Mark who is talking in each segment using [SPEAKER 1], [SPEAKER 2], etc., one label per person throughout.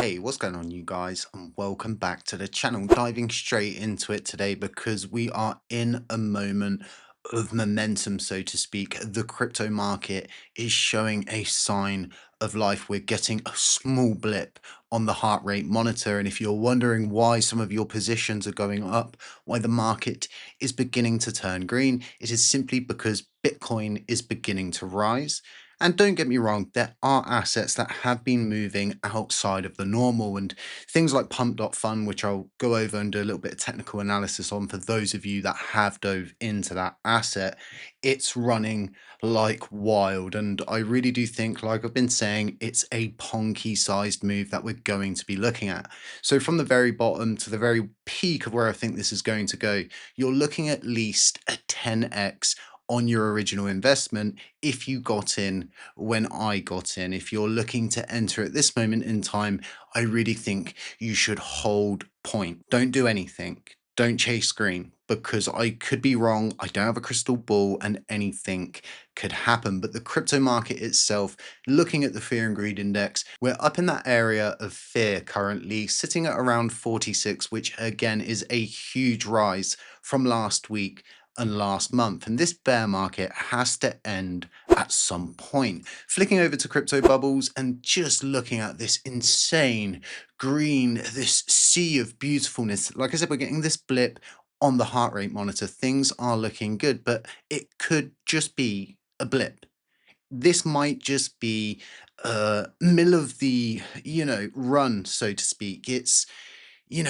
[SPEAKER 1] Hey, what's going on, you guys? And welcome back to the channel. Diving straight into it today because we are in a moment of momentum, so to speak. The crypto market is showing a sign of life. We're getting a small blip on the heart rate monitor. And if you're wondering why some of your positions are going up, why the market is beginning to turn green, it is simply because Bitcoin is beginning to rise. And don't get me wrong, there are assets that have been moving outside of the normal, and things like Pump.Fun, which I'll go over and do a little bit of technical analysis on for those of you that have dove into that asset. It's running like wild. And I really do think, like I've been saying, it's a ponky sized move that we're going to be looking at. So from the very bottom to the very peak of where I think this is going to go, you're looking at least a 10x on your original investment if you got in when I got in. If you're looking to enter at this moment in time, I really think you should hold point. Don't do anything. Don't chase green, because I could be wrong. I don't have a crystal ball and anything could happen. But the crypto market itself, looking at the fear and greed index, we're up in that area of fear currently, sitting at around 46, which again is a huge rise from last week and last month. And this bear market has to end at some point. Flicking over to crypto bubbles and just looking at this insane green, this sea of beautifulness. Like I said, we're getting this blip on the heart rate monitor. Things are looking good, but it could just be a blip. This might just be middle of the run, so to speak. It's you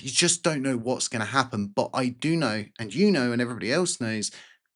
[SPEAKER 1] just don't know what's going to happen. But I do know, and and everybody else knows,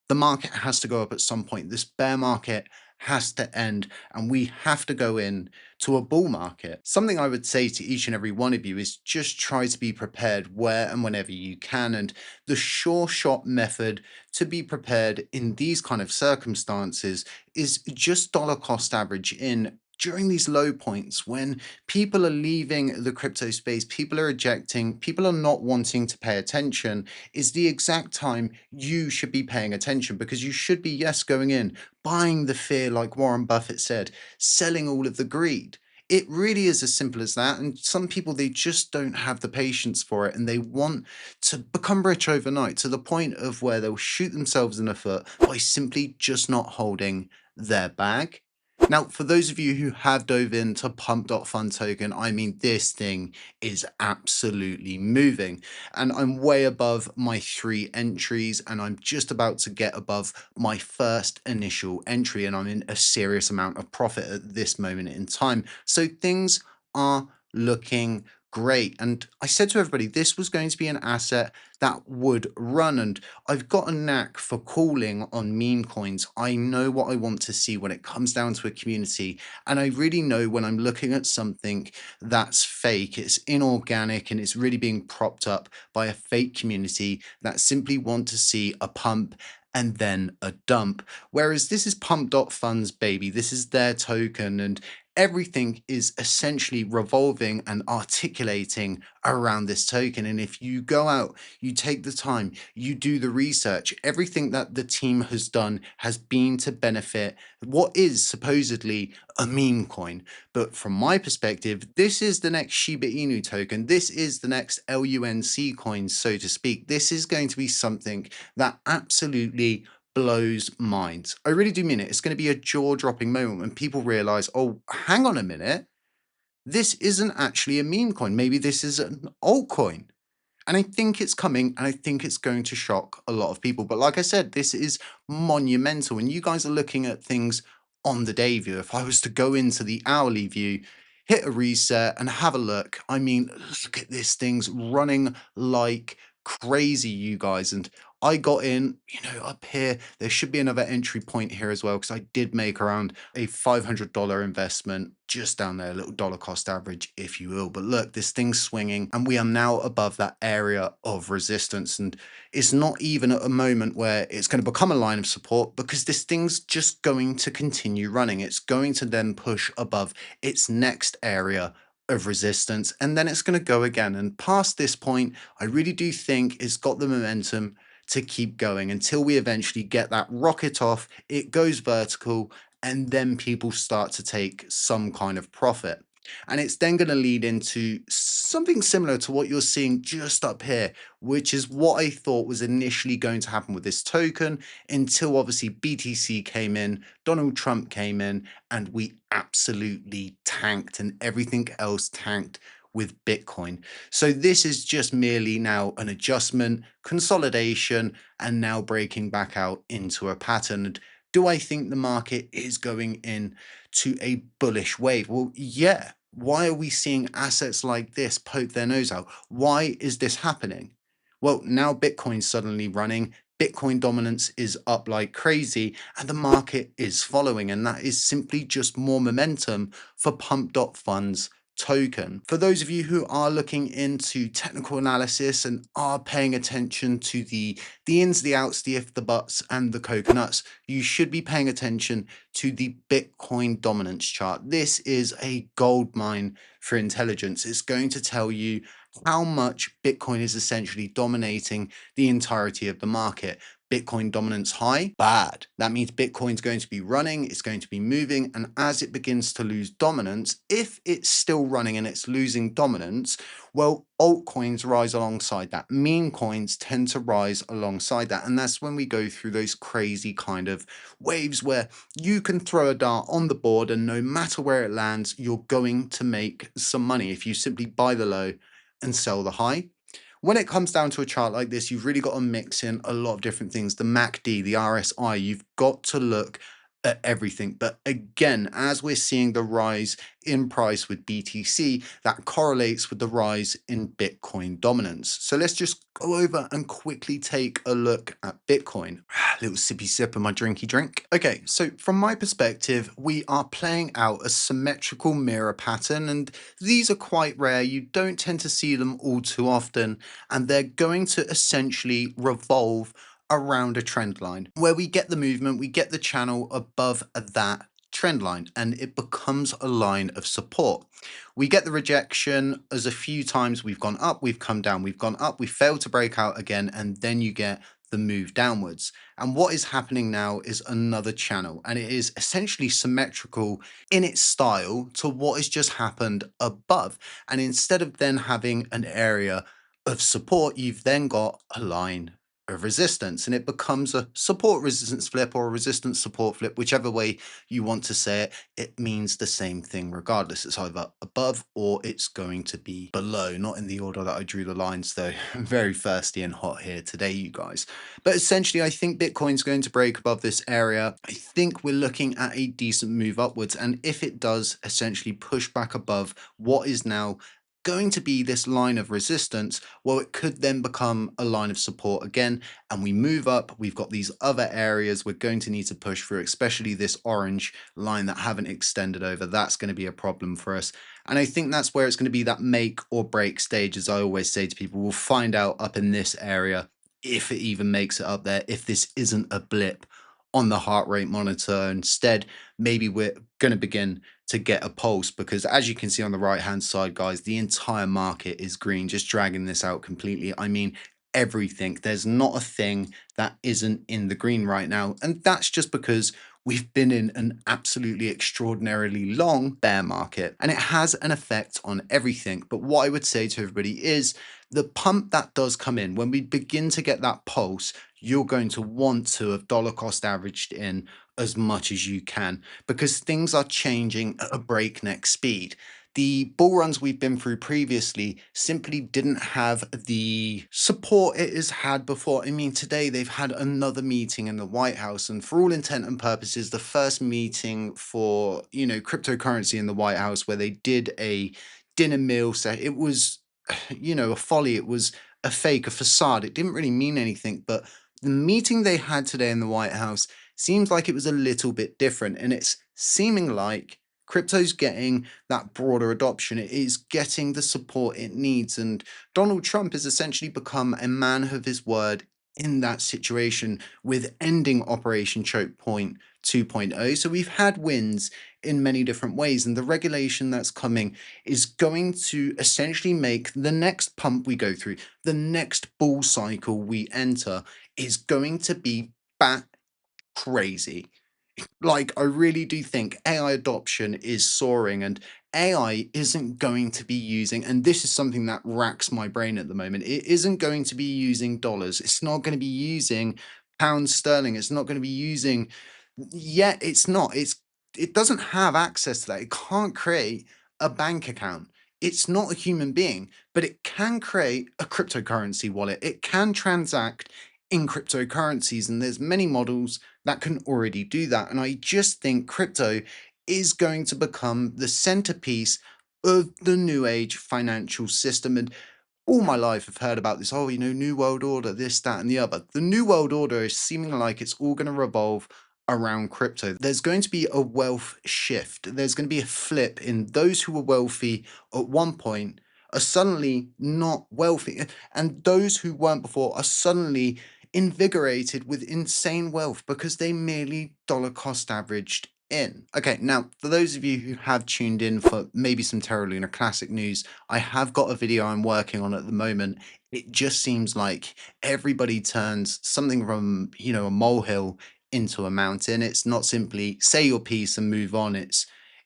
[SPEAKER 1] the market has to go up at some point. This bear market has to end, and we have to go in to a bull market. Something I would say to each and every one of you is just try to be prepared where and whenever you can. And the sure shot method to be prepared in these kind of circumstances is just dollar cost average in during these low points when people are leaving the crypto space, people are ejecting, people are not wanting to pay attention, is the exact time you should be paying attention, because you should be, yes, going in, buying the fear, like Warren Buffett said, selling all of the greed. It really is as simple as that. And some people, they just don't have the patience for it, and they want to become rich overnight to the point of where they'll shoot themselves in the foot by simply just not holding their bag. Now, for those of you who have dove into Pump.Fun token, I mean, this thing is absolutely moving. And I'm way above my 3 entries, and I'm just about to get above my first initial entry. And I'm in a serious amount of profit at this moment in time. So things are looking great. And I said to everybody, this was going to be an asset that would run. And I've got a knack for calling on meme coins. I know what I want to see when it comes down to a community. And I really know when I'm looking at something that's fake, it's inorganic, and it's really being propped up by a fake community that simply want to see a pump and then a dump. Whereas this is Pump.Fun's baby. This is their token, and everything is essentially revolving and articulating around this token. And if you go out, you take the time, you do the research, everything that the team has done has been to benefit what is supposedly a meme coin. But from my perspective, this is the next Shiba Inu token. This is the next LUNC coin, so to speak. This is going to be something that absolutely blows minds. I really do mean it. It's going to be a jaw-dropping moment when people realize, oh, hang on a minute, this isn't actually a meme coin. Maybe this is an altcoin. And I think it's coming, and I think it's going to shock a lot of people. But like I said, this is monumental. And you guys are looking at things on the day view. If I was to go into the hourly view, hit a reset and have a look, I mean, look at this thing's running like crazy, you guys. And I got in, up here. There should be another entry point here as well, because I did make around a $500 investment just down there, a little dollar cost average, if you will. But look, this thing's swinging, and we are now above that area of resistance. And it's not even at a moment where it's going to become a line of support, because this thing's just going to continue running. It's going to then push above its next area of resistance, and then it's going to go again. And past this point, I really do think it's got the momentum to keep going until we eventually get that rocket off, it goes vertical, and then people start to take some kind of profit. And it's then going to lead into something similar to what you're seeing just up here, which is what I thought was initially going to happen with this token until obviously BTC came in, Donald Trump came in, and we absolutely tanked and everything else tanked with Bitcoin. So this is just merely now an adjustment, consolidation, and now breaking back out into a pattern. And do I think the market is going in to a bullish wave? Well, yeah. Why are we seeing assets like this poke their nose out? Why is this happening? Well, now Bitcoin's suddenly running. Bitcoin dominance is up like crazy, and the market is following. And that is simply just more momentum for Pump.Fund's token. For those of you who are looking into technical analysis and are paying attention to the ins, the outs, the if, the buts, and the coconuts, you should be paying attention to the Bitcoin dominance chart. This is a gold mine for intelligence. It's going to tell you how much Bitcoin is essentially dominating the entirety of the market. Bitcoin dominance high, bad. That means Bitcoin's going to be running, it's going to be moving, and as it begins to lose dominance, if it's still running and it's losing dominance, well, altcoins rise alongside that. Meme coins tend to rise alongside that, and that's when we go through those crazy kind of waves where you can throw a dart on the board and no matter where it lands, you're going to make some money if you simply buy the low and sell the high. When it comes down to a chart like this, you've really got to mix in a lot of different things. The MACD, the RSI, you've got to look at everything. But again, as we're seeing the rise in price with BTC, that correlates with the rise in Bitcoin dominance. So let's just go over and quickly take a look at Bitcoin. A little sippy sip of my drinky drink. Okay, so from my perspective, we are playing out a symmetrical mirror pattern, and these are quite rare. You don't tend to see them all too often, and they're going to essentially revolve around a trend line where we get the movement, we get the channel above that trend line, and it becomes a line of support. We get the rejection as a few times we've gone up, we've come down, we've gone up, we failed to break out again, and then you get the move downwards. And what is happening now is another channel, and it is essentially symmetrical in its style to what has just happened above. And instead of then having an area of support, you've then got a line of resistance, and it becomes a support resistance flip or a resistance support flip, whichever way you want to say it. It means the same thing regardless. It's either above or it's going to be below, not in the order that I drew the lines though. I'm very thirsty and hot here today, you guys. But essentially, I think Bitcoin's going to break above this area. I think we're looking at a decent move upwards, and if it does essentially push back above what is now going to be this line of resistance, well, it could then become a line of support again, and we move up. We've got these other areas we're going to need to push through, especially this orange line that haven't extended over. That's going to be a problem for us, and I think that's where it's going to be that make or break stage. As I always say to people, we'll find out up in this area if it even makes it up there, if this isn't a blip on the heart rate monitor. Instead, maybe we're going to begin to get a pulse, because as you can see on the right hand side, guys, the entire market is green, just dragging this out completely. I mean, everything. There's not a thing that isn't in the green right now, and that's just because we've been in an absolutely extraordinarily long bear market, and it has an effect on everything. But what I would say to everybody is the pump that does come in, when we begin to get that pulse, you're going to want to have dollar cost averaged in as much as you can, because things are changing at a breakneck speed. The bull runs we've been through previously simply didn't have the support it has had before. I mean, today they've had another meeting in the White House, and for all intent and purposes, the first meeting for, cryptocurrency in the White House, where they did a dinner meal set. It was, a folly. It was a fake, a facade. It didn't really mean anything, but the meeting they had today in the White House seems like it was a little bit different, and it's seeming like crypto's getting that broader adoption. It is getting the support it needs, and Donald Trump has essentially become a man of his word in that situation with ending Operation Choke Point 2.0. So we've had wins in many different ways, and the regulation that's coming is going to essentially make the next pump we go through, the next bull cycle we enter, is going to be bat crazy. Like, I really do think AI adoption is soaring, and AI isn't going to be using, and this is something that racks my brain at the moment, it isn't going to be using dollars. It's not going to be using pounds sterling. It's not going to be using, yet it's not. It doesn't have access to that. It can't create a bank account. It's not a human being, but it can create a cryptocurrency wallet. It can transact in cryptocurrencies, and there's many models that can already do that. And I just think crypto is going to become the centerpiece of the new age financial system. And all my life I've heard about this, oh, New World Order, this, that, and the other. The New World Order is seeming like it's all going to revolve around crypto. There's going to be a wealth shift. There's going to be a flip in those who were wealthy at one point are suddenly not wealthy. And those who weren't before are suddenly invigorated with insane wealth because they merely dollar cost averaged in. Okay, now for those of you who have tuned in for maybe some Terra Luna Classic news, I have got a video I'm working on at the moment. It just seems like everybody turns something from, a molehill into a mountain. It's not simply say your piece and move on.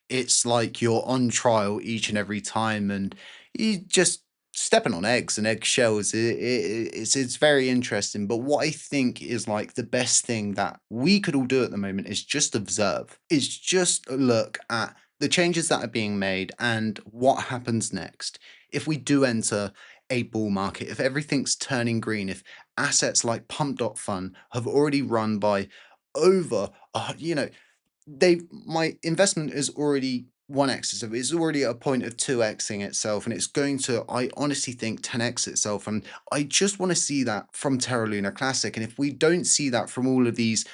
[SPEAKER 1] It's like you're on trial each and every time, and you just stepping on eggs and eggshells. It's very interesting. But what I think is like the best thing that we could all do at the moment is just observe. Is just look at the changes that are being made and what happens next. If we do enter a bull market, if everything's turning green, if assets like Pump.Fun have already run by over, my investment is already 1x, so it's already at a point of 2xing itself, and it's going to, I honestly think, 10x itself. And I just want to see that from Terra Luna Classic. And if we don't see that from all of these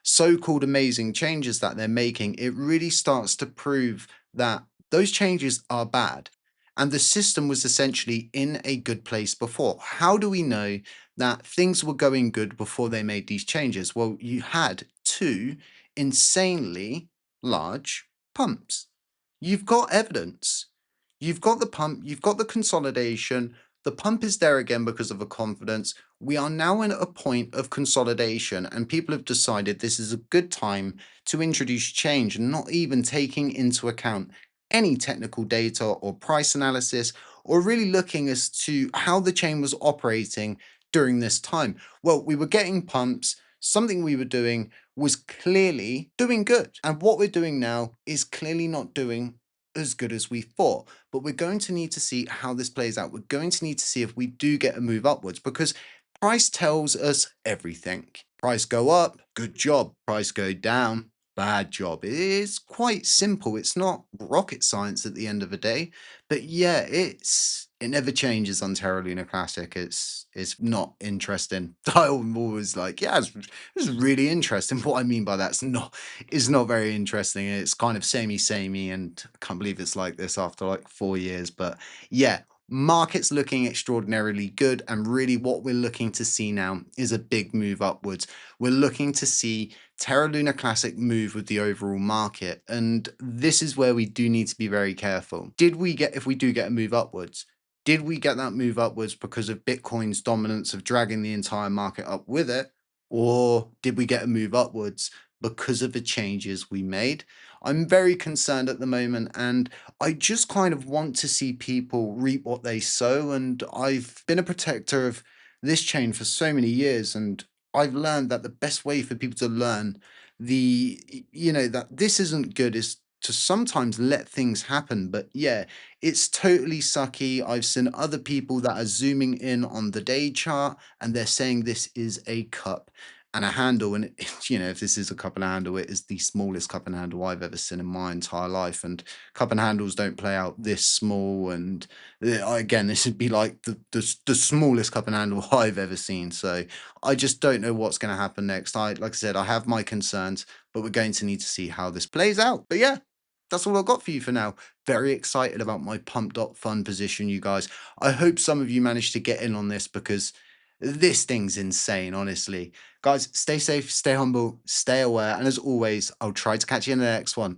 [SPEAKER 1] so-called amazing changes that they're making, it really starts to prove that those changes are bad. And the system was essentially in a good place before. How do we know that things were going good before they made these changes? Well, you had two insanely large pumps. You've got evidence. You've got the pump, you've got the consolidation. The pump is there again because of a confidence. We are now in a point of consolidation, and people have decided this is a good time to introduce change, and not even taking into account any technical data or price analysis, or really looking as to how the chain was operating during this time. Well, we were getting pumps. Something we were doing was clearly doing good. And what we're doing now is clearly not doing as good as we thought. But we're going to need to see how this plays out. We're going to need to see if we do get a move upwards, because price tells us everything. Price go up, good job. Price go down, bad job. It is quite simple. It's not rocket science at the end of the day. But yeah, it never changes on Terra Luna Classic. It's not interesting. I'm always like, yeah, it's really interesting. What I mean by that's not very interesting. It's kind of samey, and I can't believe it's like this after like 4 years. But yeah, market's looking extraordinarily good, and really what we're looking to see now is a big move upwards. We're looking to see Terra Luna Classic move with the overall market, and this is where we do need to be very careful. If we do get a move upwards, did we get that move upwards because of Bitcoin's dominance of dragging the entire market up with it? Or did we get a move upwards because of the changes we made? I'm very concerned at the moment, and I just kind of want to see people reap what they sow. And I've been a protector of this chain for so many years, and I've learned that the best way for people to learn that this isn't good is to sometimes let things happen. But yeah, it's totally sucky. I've seen other people that are zooming in on the day chart, and they're saying this is a cup and a handle. And if this is a cup and handle, it is the smallest cup and handle I've ever seen in my entire life. And cup and handles don't play out this small. And again, this would be like the smallest cup and handle I've ever seen. So I just don't know what's going to happen next. Like I said, I have my concerns, but we're going to need to see how this plays out. But yeah, that's all I've got for you for now. Very excited about my Pump.Fun position, you guys. I hope some of you managed to get in on this, because this thing's insane, honestly. Guys, stay safe, stay humble, stay aware, and as always, I'll try to catch you in the next one.